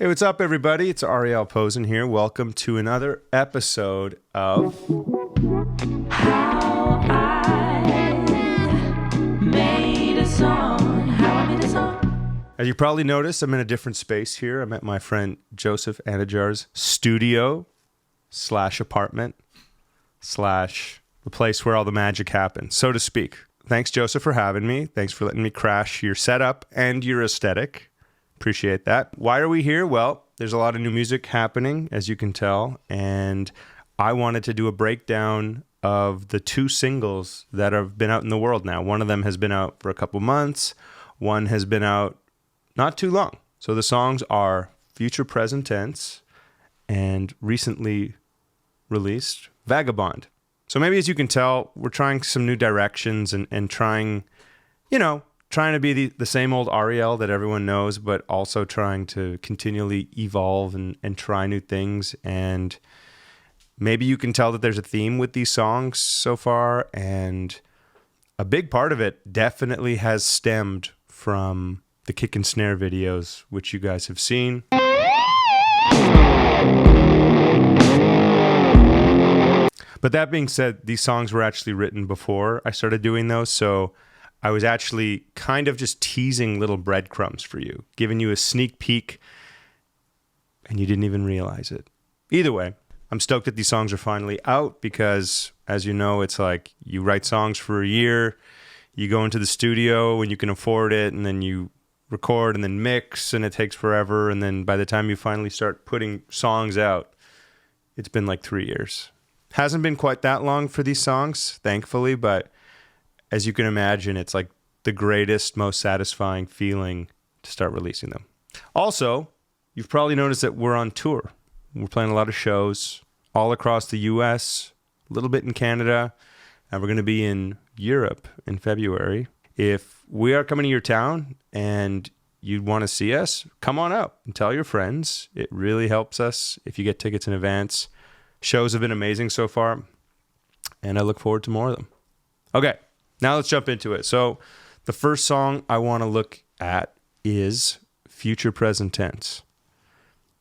Hey, what's up, everybody? It's Ariel Posen here. Welcome to another episode of How I Made a Song. How I Made a Song. As you probably noticed, I'm in a different space here. I'm at my friend Joseph Anidjar's studio / apartment / the place where all the magic happens, so to speak. Thanks, Joseph, for having me. Thanks for letting me crash your setup and your aesthetic. Appreciate that. Why are we here? Well, there's a lot of new music happening, as you can tell, and I wanted to do a breakdown of the 2 singles that have been out in the world now. One of them has been out for a couple months. One has been out not too long. So the songs are Future Present Tense and recently released Vagabond. So maybe, as you can tell, we're trying some new directions and trying to be the same old Ariel that everyone knows, but also trying to continually evolve and try new things. And maybe you can tell that there's a theme with these songs so far. And a big part of it definitely has stemmed from the kick and snare videos, which you guys have seen. But that being said, these songs were actually written before I started doing those. So I was actually kind of just teasing little breadcrumbs for you, giving you a sneak peek, and you didn't even realize it. Either way, I'm stoked that these songs are finally out because, as you know, it's like you write songs for a year, you go into the studio when you can afford it, and then you record and then mix, and it takes forever. And then by the time you finally start putting songs out, it's been like 3 years. Hasn't been quite that long for these songs, thankfully, but as you can imagine, it's like the greatest, most satisfying feeling to start releasing them. Also, you've probably noticed that we're on tour. We're playing a lot of shows all across the US, a little bit in Canada, and we're going to be in Europe in February. If we are coming to your town and you want to see us, come on out and tell your friends. It really helps us if you get tickets in advance. Shows have been amazing so far, and I look forward to more of them. Okay. Now let's jump into it. So the first song I want to look at is Future Present Tense.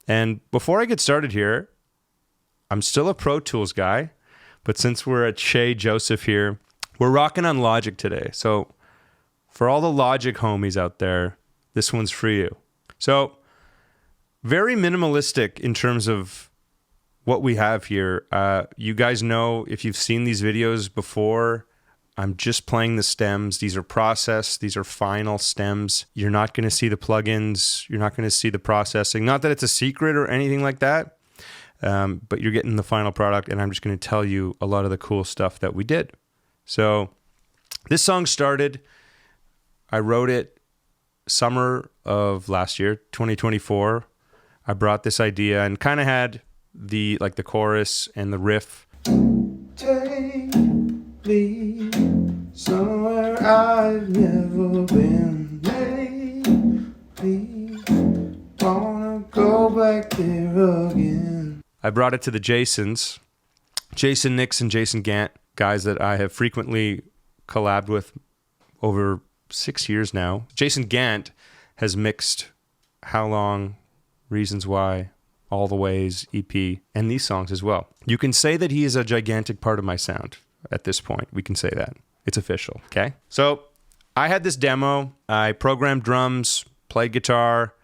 And before I get started here, I'm still a Pro Tools guy, but since we're at Shea Joseph here, we're rocking on Logic today. So for all the Logic homies out there, this one's for you. So very minimalistic in terms of what we have here. You guys know, if you've seen these videos before, I'm just playing the stems. These are processed. These are final stems. You're not going to see the plugins. You're not going to see the processing. Not that it's a secret or anything like that, but you're getting the final product, and I'm just going to tell you a lot of the cool stuff that we did. So this song started, I wrote it summer of last year, 2024. I brought this idea and kind of had the chorus and the riff. Take me somewhere I've never been. Maybe wanna go back there again. I brought it to the Jasons, Jason Nix and Jason Gantt, guys that I have frequently collabed with over 6 years now. Jason Gantt has mixed How Long, Reasons Why, All the Ways, EP, and these songs as well. You can say that he is a gigantic part of my sound at this point. We can say that. It's official, okay? So I had this demo. I programmed drums, played guitar,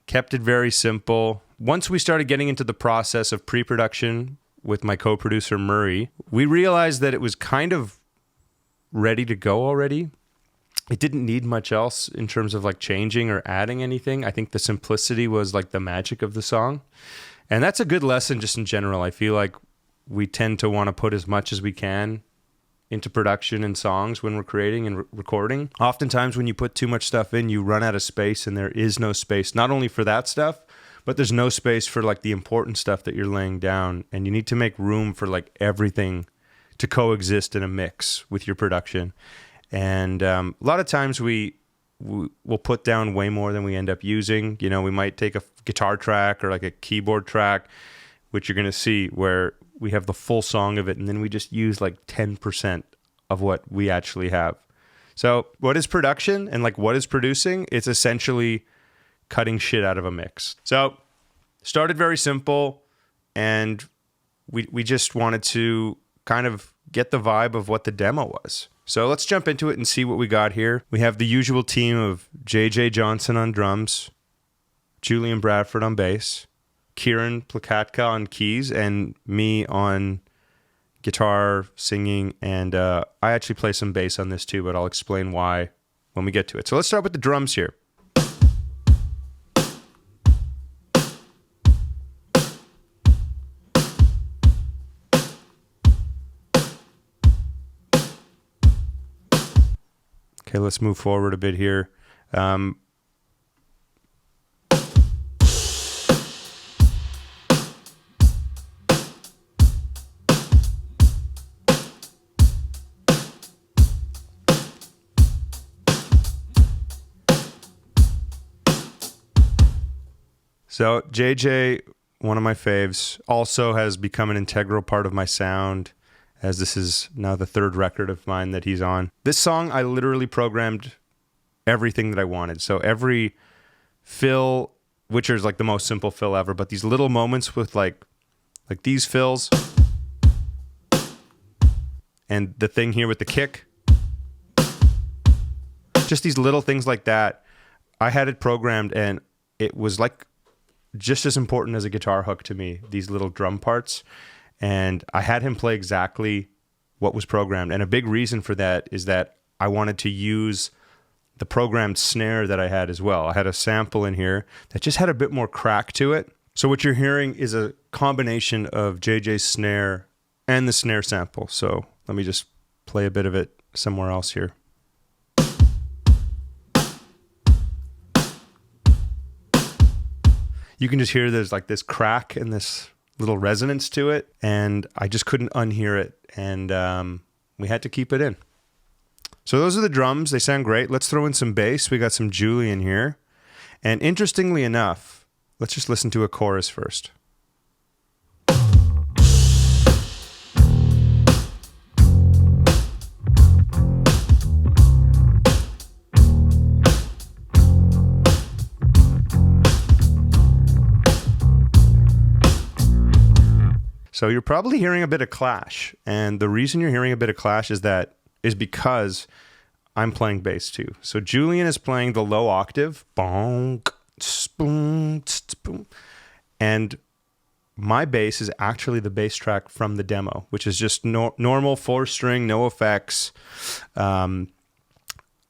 kept it very simple. Once we started getting into the process of pre-production with my co-producer Murray, we realized that it was kind of ready to go already. It didn't need much else in terms of like changing or adding anything. I think the simplicity was like the magic of the song. And that's a good lesson just in general. I feel like we tend to want to put as much as we can into production and songs when we're creating and recording. Oftentimes when you put too much stuff in, you run out of space, and there is no space, not only for that stuff, but there's no space for like the important stuff that you're laying down. And you need to make room for like everything to coexist in a mix with your production. And a lot of times we'll put down way more than we end up using. You know, we might take a guitar track or like a keyboard track, which you're going to see where we have the full song of it, and then we just use like 10% of what we actually have. So what is production and like what is producing? It's essentially cutting shit out of a mix. So started very simple, and we just wanted to kind of get the vibe of what the demo was. So let's jump into it and see what we got here. We have the usual team of JJ Johnson on drums, Julian Bradford on bass, Keiran Placatka on keys, and me on guitar, singing, and I actually play some bass on this too, but I'll explain why when we get to it. So let's start with the drums here. Okay, let's move forward a bit here. So JJ, one of my faves, also has become an integral part of my sound, as this is now the third record of mine that he's on. This song, I literally programmed everything that I wanted. So every fill, which is like the most simple fill ever, but these little moments with like these fills, and the thing here with the kick, just these little things like that, I had it programmed, and it was like just as important as a guitar hook to me, these little drum parts. And I had him play exactly what was programmed. And a big reason for that is that I wanted to use the programmed snare that I had as well. I had a sample in here that just had a bit more crack to it. So what you're hearing is a combination of JJ's snare and the snare sample. So let me just play a bit of it somewhere else here. You can just hear there's like this crack and this little resonance to it, and I just couldn't unhear it, and we had to keep it in. So those are the drums. They sound great. Let's throw in some bass. We got some Julian here. And interestingly enough, let's just listen to a chorus first. So you're probably hearing a bit of clash, and the reason you're hearing a bit of clash is because I'm playing bass too. So Julian is playing the low octave, bonk, spoon, spoon, and my bass is actually the bass track from the demo, which is just normal 4-string, no effects. Again,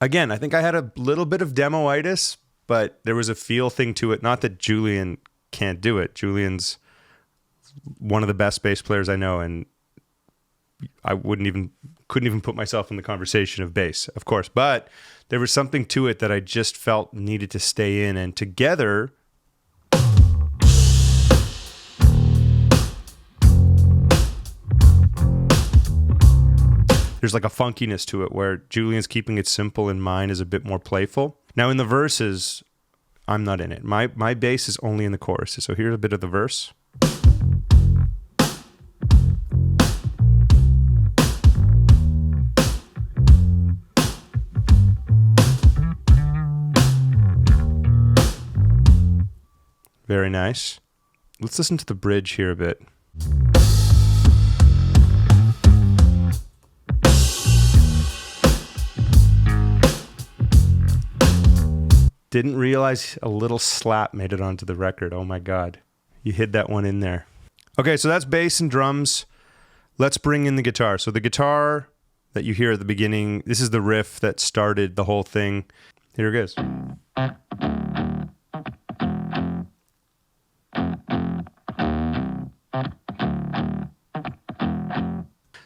I think I had a little bit of demo-itis, but there was a feel thing to it. Not that Julian can't do it. Julian's one of the best bass players I know, and I couldn't even put myself in the conversation of bass, of course. But there was something to it that I just felt needed to stay in, and together there's like a funkiness to it where Julian's keeping it simple and mine is a bit more playful. Now in the verses, I'm not in it. My bass is only in the choruses. So here's a bit of the verse. Very nice. Let's listen to the bridge here a bit. Didn't realize a little slap made it onto the record. Oh my God. You hid that one in there. Okay, so that's bass and drums. Let's bring in the guitar. So the guitar that you hear at the beginning, this is the riff that started the whole thing. Here it goes.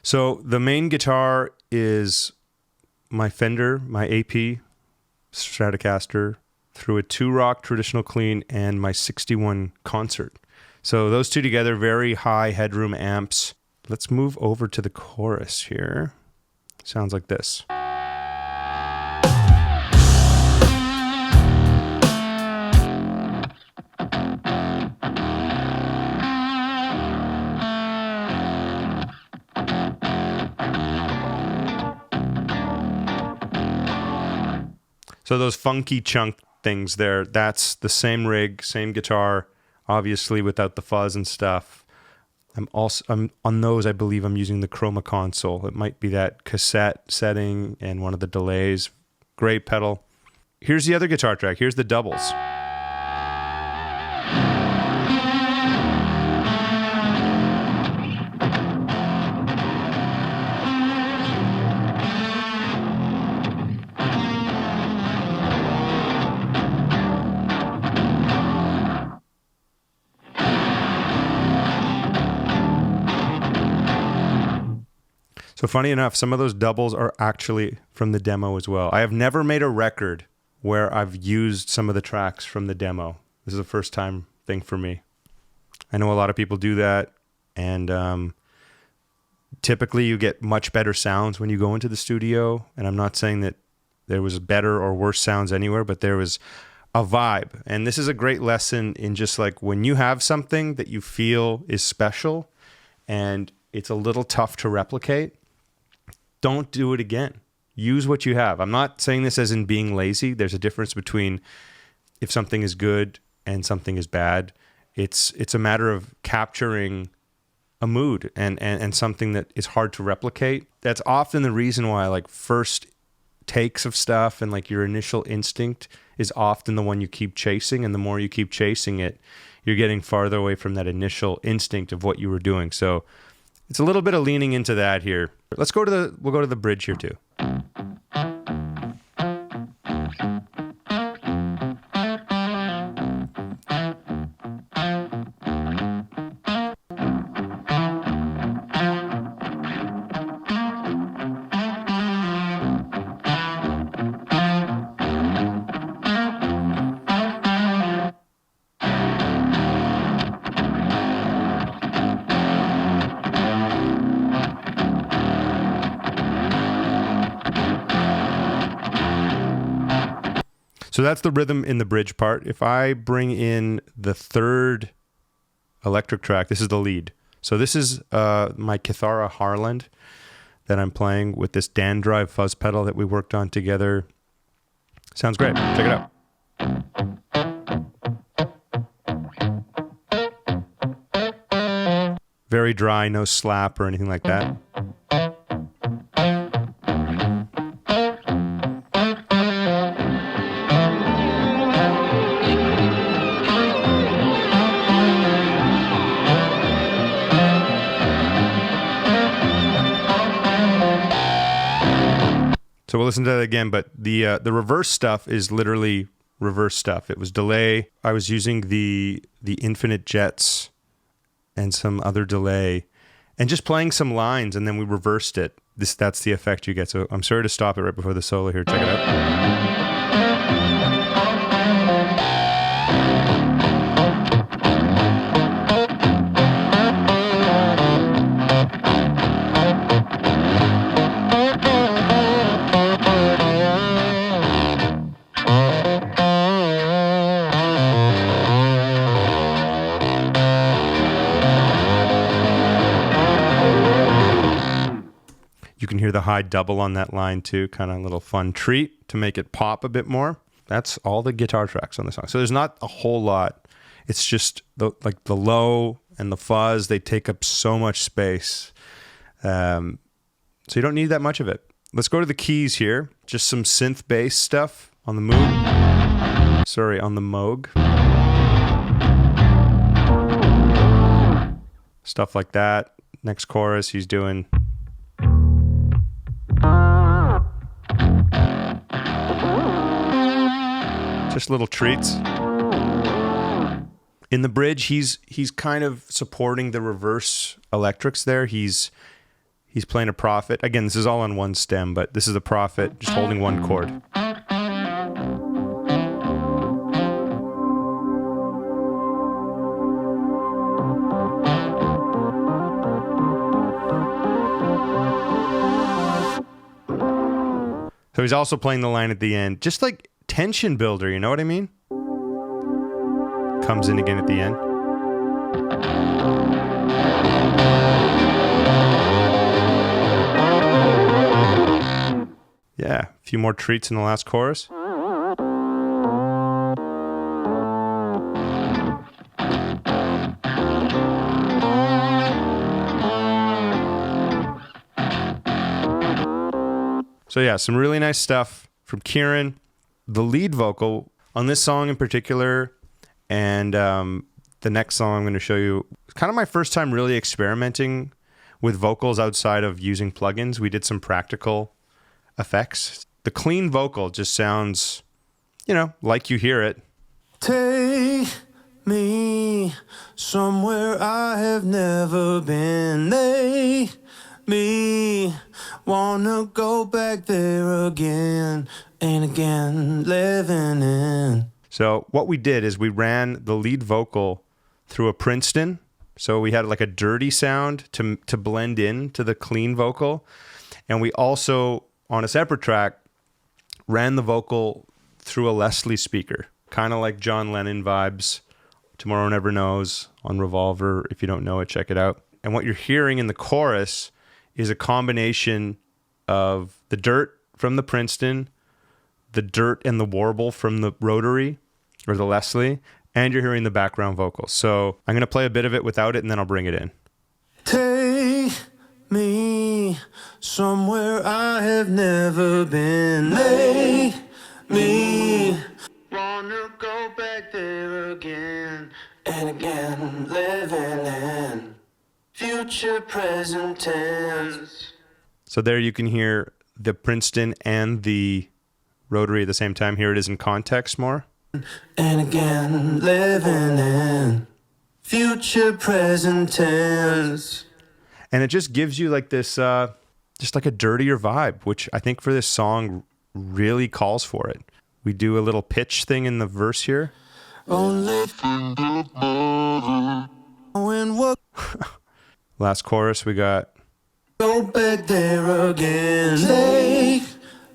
So the main guitar is my Fender, my AP Stratocaster, through a 2-rock traditional clean, and my 61 concert. So those two together, very high headroom amps. Let's move over to the chorus here. Sounds like this. So those funky chunk things there, that's the same rig, same guitar. obviously without the fuzz and stuff. I'm on those, I believe I'm using the chroma console. It might be that cassette setting and one of the delays. Great pedal. Here's the other guitar track. Here's the doubles. So funny enough, some of those doubles are actually from the demo as well. I have never made a record where I've used some of the tracks from the demo. This is a first time thing for me. I know a lot of people do that, and typically you get much better sounds when you go into the studio. And I'm not saying that there was better or worse sounds anywhere, but there was a vibe. And this is a great lesson in just like when you have something that you feel is special and it's a little tough to replicate, don't do it again. Use what you have. I'm not saying this as in being lazy. There's a difference between if something is good and something is bad. It's a matter of capturing a mood and something that is hard to replicate. That's often the reason why like first takes of stuff and like your initial instinct is often the one you keep chasing, and the more you keep chasing it, you're getting farther away from that initial instinct of what you were doing. So it's a little bit of leaning into that here. We'll go to the bridge here too. So that's the rhythm in the bridge part. If I bring in the third electric track, this is the lead. So this is my Kithara Harland that I'm playing with this Dan Drive fuzz pedal that we worked on together. Sounds great. Check it out. Very dry, no slap or anything like that. So we'll listen to that again, but the reverse stuff is literally reverse stuff. It was delay. I was using the Infinite Jets and some other delay and just playing some lines, and then we reversed it. That's the effect you get. So I'm sorry to stop it right before the solo here. Check it out. You can hear the high double on that line too, kind of a little fun treat to make it pop a bit more. That's all the guitar tracks on the song. So there's not a whole lot. It's just the low and the fuzz, they take up so much space. So you don't need that much of it. Let's go to the keys here. Just some synth bass stuff on the Moog. Sorry, on the Moog. Stuff like that. Next chorus, he's doing... just little treats. In the bridge, he's kind of supporting the reverse electrics there. He's playing a Prophet. Again, this is all on one stem, but this is a Prophet just holding one chord. So he's also playing the line at the end, just like tension builder, you know what I mean? Comes in again at the end. Yeah, a few more treats in the last chorus. So yeah, some really nice stuff from Keiran. The lead vocal on this song in particular, and the next song I'm going to show you, it's kind of my first time really experimenting with vocals outside of using plugins. We did some practical effects. The clean vocal just sounds, like you hear it. Take me somewhere I have never been. Make me wanna go back there again and again, living in. So what we did is we ran the lead vocal through a Princeton. So we had like a dirty sound to blend in to the clean vocal. And we also, on a separate track, ran the vocal through a Leslie speaker, kind of like John Lennon vibes. Tomorrow Never Knows on Revolver. If you don't know it, check it out. And what you're hearing in the chorus is a combination of the dirt from the Princeton, the dirt and the warble from the rotary or the Leslie, and you're hearing the background vocals. So I'm going to play a bit of it without it, and then I'll bring it in. Take me somewhere I have never been. Make me wanna go back there again and again, living in future present tense. So there you can hear the Princeton and the rotary at the same time. Here it is in context more. And again, living in future present tense. And it just gives you like this, just like a dirtier vibe, which I think for this song really calls for it. We do a little pitch thing in the verse here. Only thing that matters when what Last chorus, we got go back there again. Take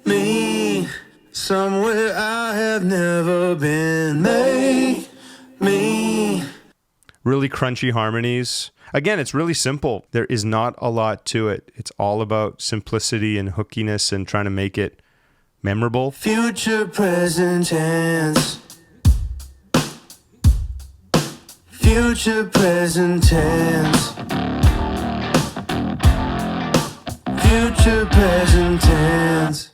me somewhere I have never been. Make me. really crunchy harmonies. Again, it's really simple. There is not a lot to it. It's all about simplicity and hookiness and trying to make it memorable. Future present tense. Future present tense. Future present tense.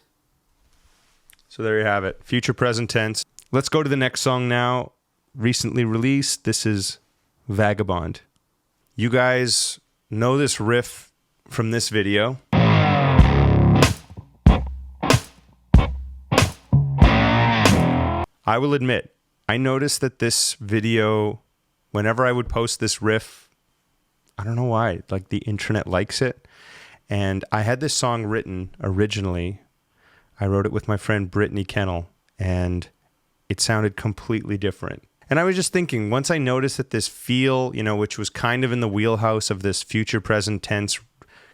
So there you have it. Future present tense. Let's go to the next song now. Recently released. This is Vagabond. You guys know this riff from this video. I will admit, I noticed that this video, whenever I would post this riff, I don't know why, like the internet likes it. And I had this song written originally. I wrote it with my friend Brittany Kennell, and it sounded completely different. And I was just thinking, once I noticed that this feel, which was kind of in the wheelhouse of this future present tense,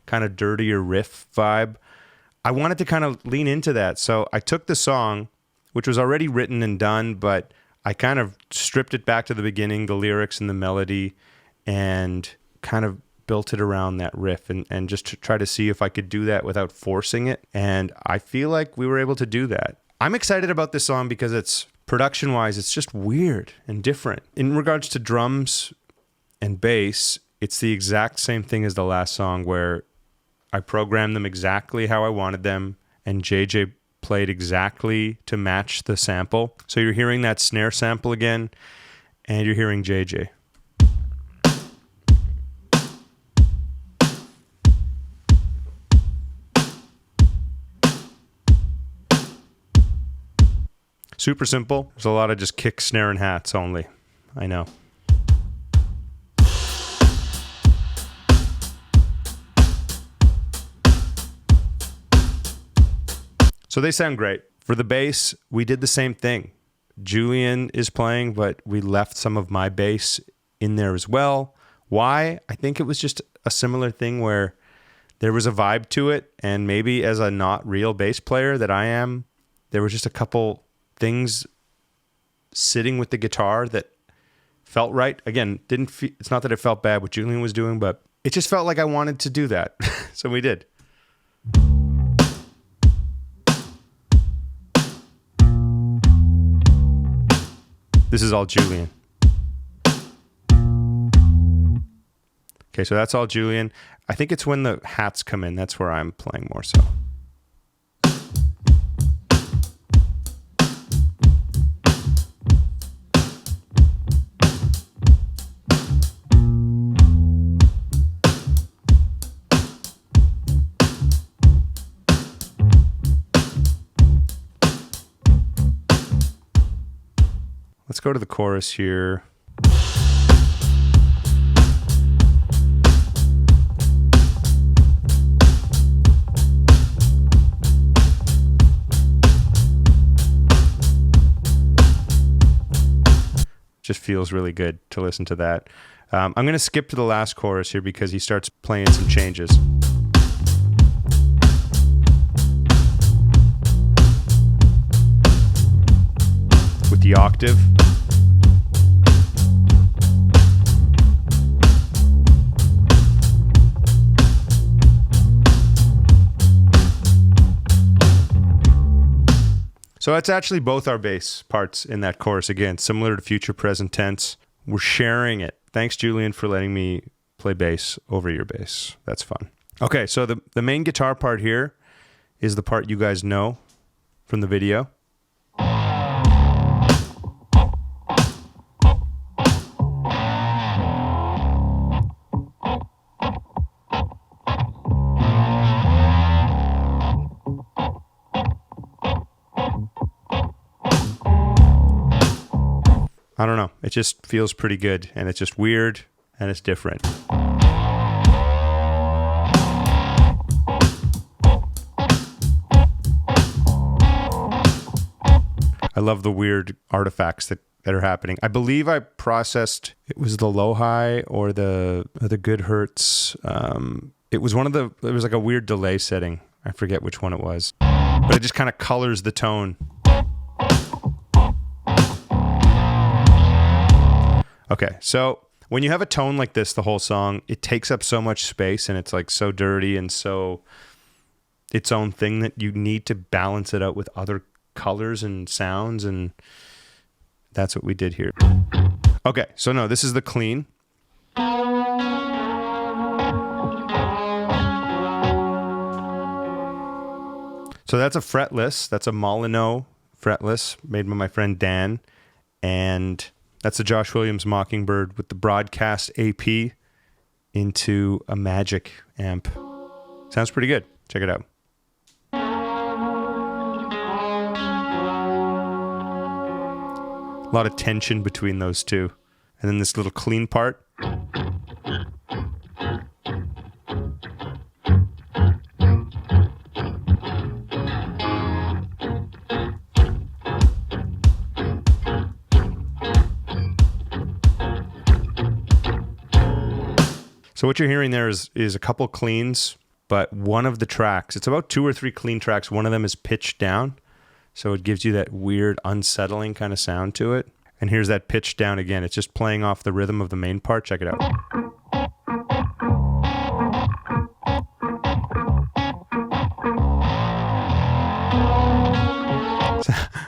kind of dirtier riff vibe, I wanted to kind of lean into that. So I took the song, which was already written and done, but I kind of stripped it back to the beginning, the lyrics and the melody, and kind of built it around that riff and just to try to see if I could do that without forcing it. And I feel like we were able to do that. I'm excited about this song because it's production-wise, it's just weird and different. In regards to drums and bass, it's the exact same thing as the last song where I programmed them exactly how I wanted them, and JJ played exactly to match the sample. So you're hearing that snare sample again, and you're hearing JJ. Super simple. There's a lot of just kick, snare, and hats only. I know. So they sound great. For the bass, we did the same thing. Julian is playing, but we left some of my bass in there as well. Why? I think it was just a similar thing where there was a vibe to it, and maybe as a not real bass player that I am, there was just a couple things sitting with the guitar that felt right. Again, it's not that it felt bad what Julian was doing, but it just felt like I wanted to do that. So we did. This is all Julian. Okay, so that's all Julian. I think it's when the hats come in. That's where I'm playing more so. let's go to the chorus here. Just feels really good to listen to that. I'm going to skip to the last chorus here because he starts playing some changes. With the octave. So that's actually both our bass parts in that chorus. Again, similar to future present tense. We're sharing it. Thanks, Julian, for letting me play bass over your bass. That's fun. Okay, so the main guitar part here is the part you guys know from the video. I don't know. It just feels pretty good, and it's just weird, and it's different. I love the weird artifacts that are happening. I believe I processed, it was the low-high or the good hertz. It was it was like a weird delay setting. I forget which one it was. But it just kind of colors the tone. Okay, so when you have a tone like this, the whole song, it takes up so much space and it's like so dirty and so its own thing that you need to balance it out with other colors and sounds, and that's what we did here. Okay, so no, this is the clean. So that's a fretless, that's a Molyneux fretless made by my friend Dan, and that's the Josh Williams Mockingbird with the broadcast AP into a Magic amp. Sounds pretty good. Check it out. A lot of tension between those two. And then this little clean part. So what you're hearing there is a couple cleans, but one of the tracks, it's about 2 or 3 clean tracks. One of them is pitched down, so it gives you that weird, unsettling kind of sound to it. And here's that pitched down again. It's just playing off the rhythm of the main part. Check it out.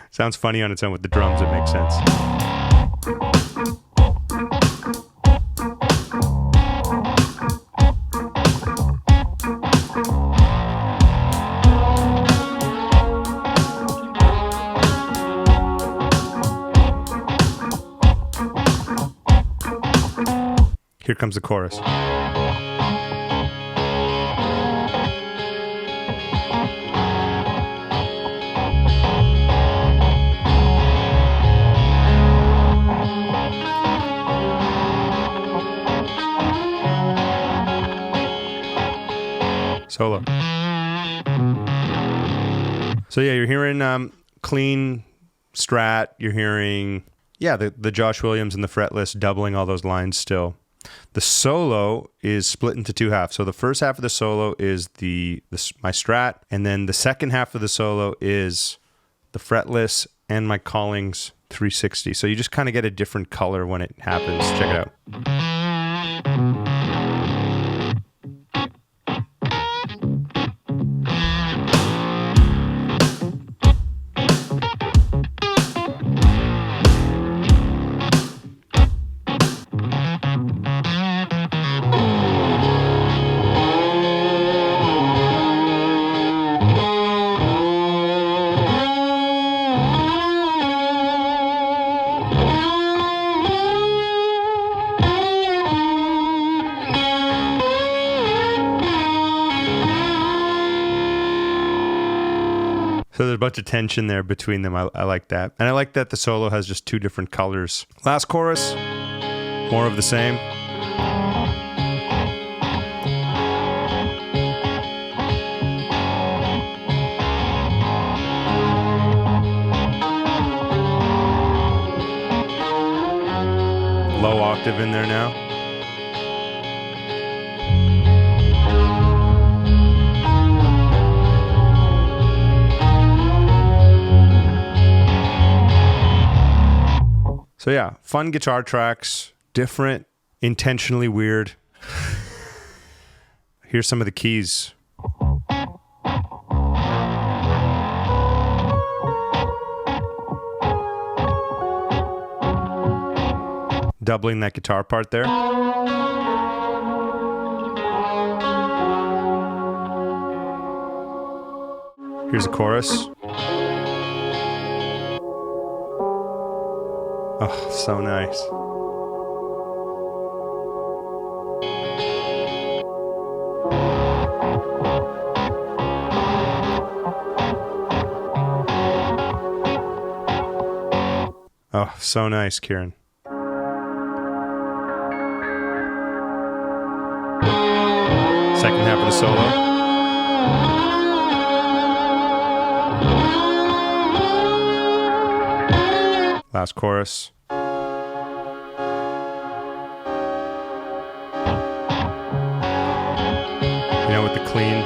Sounds funny on its own with the drums. It makes sense. Here comes the chorus. Solo. So yeah, you're hearing clean strat. You're hearing, the Josh Williams and the fretless doubling all those lines still. The solo is split into 2 halves. So the first half of the solo is my strat, and then the second half of the solo is the fretless and my Collings 360. So you just kind of get a different color when it happens. Check it out. bunch of tension there between them. I like that. And I like that the solo has just 2 different colors. Last chorus, more of the same. Low octave in there now. So yeah, fun guitar tracks, different, intentionally weird. Here's some of the keys. Doubling that guitar part there. Here's a chorus. Oh, so nice. Oh, so nice, Keiran. Second half of the solo. Last chorus. You know, with the clean.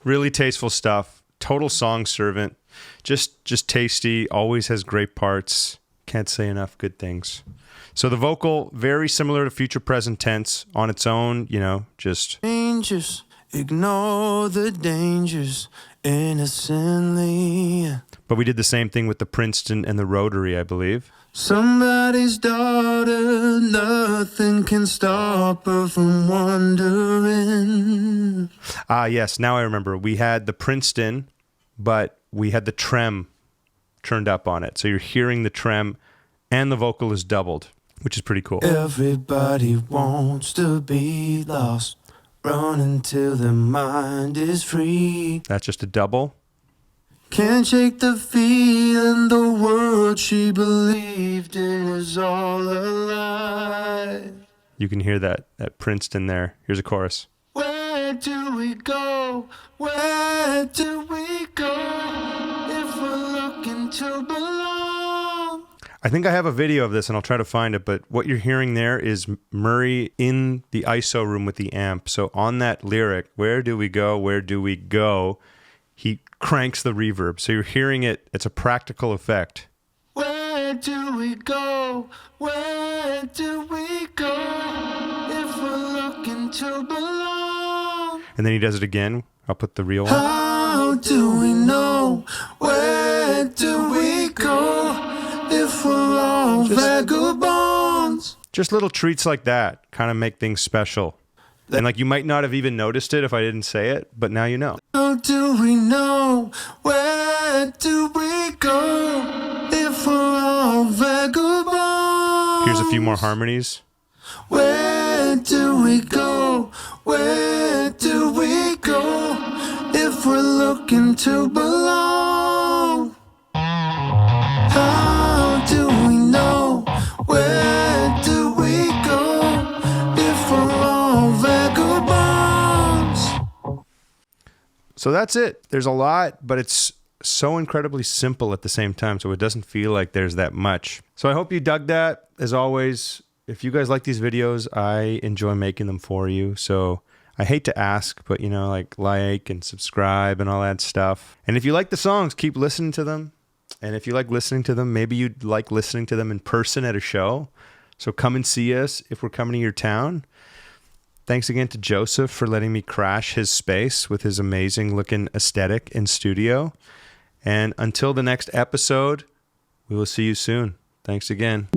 Really tasteful stuff. Total song servant. Just tasty. Always has great parts. Can't say enough good things. So the vocal, very similar to future present tense on its own, you know, just... Dangers, ignore the dangers innocently. But we did the same thing with the Princeton and the Rotary, I believe. Somebody's daughter, nothing can stop her from wandering. Ah, yes, now I remember. We had the Princeton, but we had the trem turned up on it. So you're hearing the trem and the vocal is doubled, which is pretty cool. Everybody wants to be lost, run until their mind is free. That's just a double. Can't shake the feeling the world she believed in was all a lie. You can hear that Princeton there. Here's a chorus. Where do we go? Where do we go? If we're looking to belong. I think I have a video of this and I'll try to find it, but what you're hearing there is Murray in the ISO room with the amp. So on that lyric, where do we go? Where do we go? He cranks the reverb. So you're hearing it. It's a practical effect. Where do we go? Where do we go? If we're looking to belong. And then he does it again. I'll put the real one. How do we know? Where do we go? If we're all vagabonds. Just little treats like that kind of make things special. And like you might not have even noticed it if I didn't say it, but now you know. How do we know? Where do we go? If we're all vagabonds. Here's a few more harmonies. Where do we go? Where do we go? If we're looking to belong. How do we know? Where do we go? If we're all vagabonds. So that's it. There's a lot, but it's so incredibly simple at the same time, so it doesn't feel like there's that much. So I hope you dug that. As always, if you guys like these videos, I enjoy making them for you. So I hate to ask, but you know, like and subscribe and all that stuff. And if you like the songs, keep listening to them. And if you like listening to them, maybe you'd like listening to them in person at a show. So come and see us if we're coming to your town. Thanks again to Joseph for letting me crash his space with his amazing looking aesthetic in studio. And until the next episode, we will see you soon. Thanks again.